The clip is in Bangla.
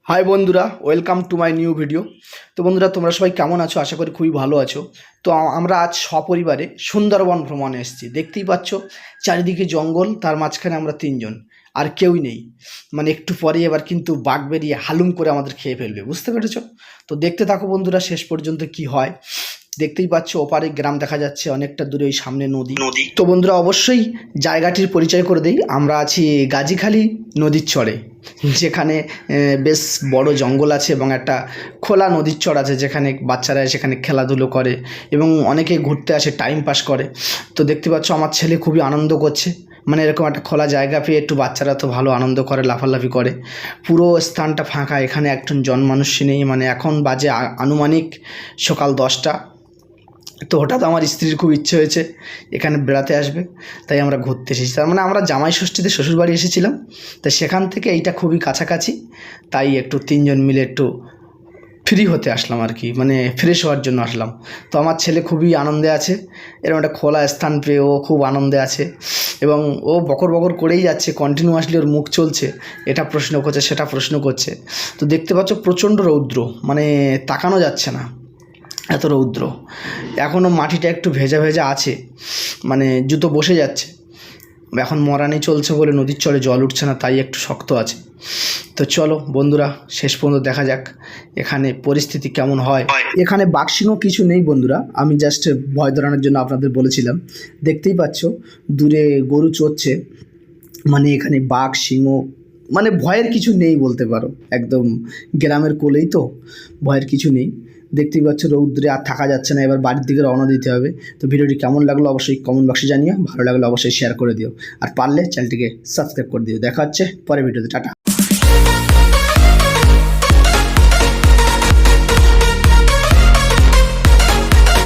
হাই বন্ধুরা, welcome to my new video. তো বন্ধুরা, তোমরা সবাই কেমন আছো? আশা করি খুবই ভালো আছো। তো আমরা আজ সপরিবারে সুন্দরবন ভ্রমণে এসেছি। দেখতেই পাচ্ছ চারিদিকে জঙ্গল, তার মাঝখানে আমরা তিনজন, আর কেউই নেই। মানে একটু পরেই এবার কিন্তু বাঘ বেরিয়ে হালুম করে আমাদের খেয়ে ফেলবে, বুঝতে পেরেছো? তো দেখতে থাকো বন্ধুরা, শেষ পর্যন্ত কি হয়। দেখতেই পাচ্ছ ওপারে গ্রাম দেখা যাচ্ছে, অনেকটা দূরে ওই সামনে নদী। তো বন্ধুরা, অবশ্যই জায়গাটির পরিচয় করে দিই। আমরা আছি গাজীখালি নদীর চরে, যেখানে বেশ বড় জঙ্গল আছে এবং একটা খোলা নদীর চর আছে, যেখানে বাচ্চারা সেখানে খেলাধুলো করে এবং অনেকে ঘুরতে আসে, টাইম পাস করে। তো দেখতে পাচ্ছ আমার ছেলে খুবই আনন্দ করছে, মানে এরকম একটা খোলা জায়গা পেয়ে একটু বাচ্চারা তো ভালো আনন্দ করে, লাফালাফি করে। পুরো স্থানটা ফাঁকা, এখানে একজন জনমানুষ নেই। মানে এখন বাজে আনুমানিক সকাল 10টা। তো হঠাৎ আমার স্ত্রীর খুব ইচ্ছে হয়েছে এখানে বেড়াতে আসবে, তাই আমরা ঘুরতে এসেছি। তার মানে আমরা জামাই ষষ্ঠীতে শ্বশুরবাড়ি এসেছিলাম, তাই সেখান থেকে এইটা খুবই কাছাকাছি, তাই একটু তিনজন মিলে একটু ফ্রি হতে আসলাম আর কি, মানে ফ্রেশ হওয়ার জন্য আসলাম। তো আমার ছেলে খুবই আনন্দে আছে, এরকম একটা খোলা স্থান পেয়ে ও খুব আনন্দে আছে এবং ও বকর বকর করেই যাচ্ছে, কন্টিনিউয়াসলি ওর মুখ চলছে, এটা প্রশ্ন করছে সেটা প্রশ্ন করছে। তো দেখতে পাচ্ছ প্রচণ্ড রৌদ্র, মানে তাকানো যাচ্ছে না, এত রৌদ্র। এখনও মাটিটা একটু ভেজা ভেজা আছে, মানে জুতো বসে যাচ্ছে। এখন মরানি চলছে বলে নদীর চরে জল উঠছে না, তাই একটু শক্ত আছে। তো চলো বন্ধুরা, শেষ পর্যন্ত দেখা যাক এখানে পরিস্থিতি কেমন হয়। এখানে বাঘসিংহ কিছু নেই বন্ধুরা, আমি জাস্ট ভয় ধরানোর জন্য আপনাদের বলেছিলাম। দেখতেই পাচ্ছ দূরে গরু চড়ছে, মানে এখানে বাঘ সিংহ মানে ভয়ের কিছু নেই বলতে পারো। একদম গ্রামের কোলেই তো, ভয়ের কিছু নেই। দেখতেই পাচ্ছ রৌদ্রে আর থাকা যাচ্ছে না, এবার বাড়ির দিকে রওনা দিতে হবে। তো ভিডিওটি কেমন লাগলো অবশ্যই কমেন্ট বক্সে জানিও, ভালো লাগলে অবশ্যই শেয়ার করে দিও, আর পারলে চ্যানেলটিকে সাবস্ক্রাইব করে দিও। দেখা হচ্ছে পরের ভিডিওতে। টাটা।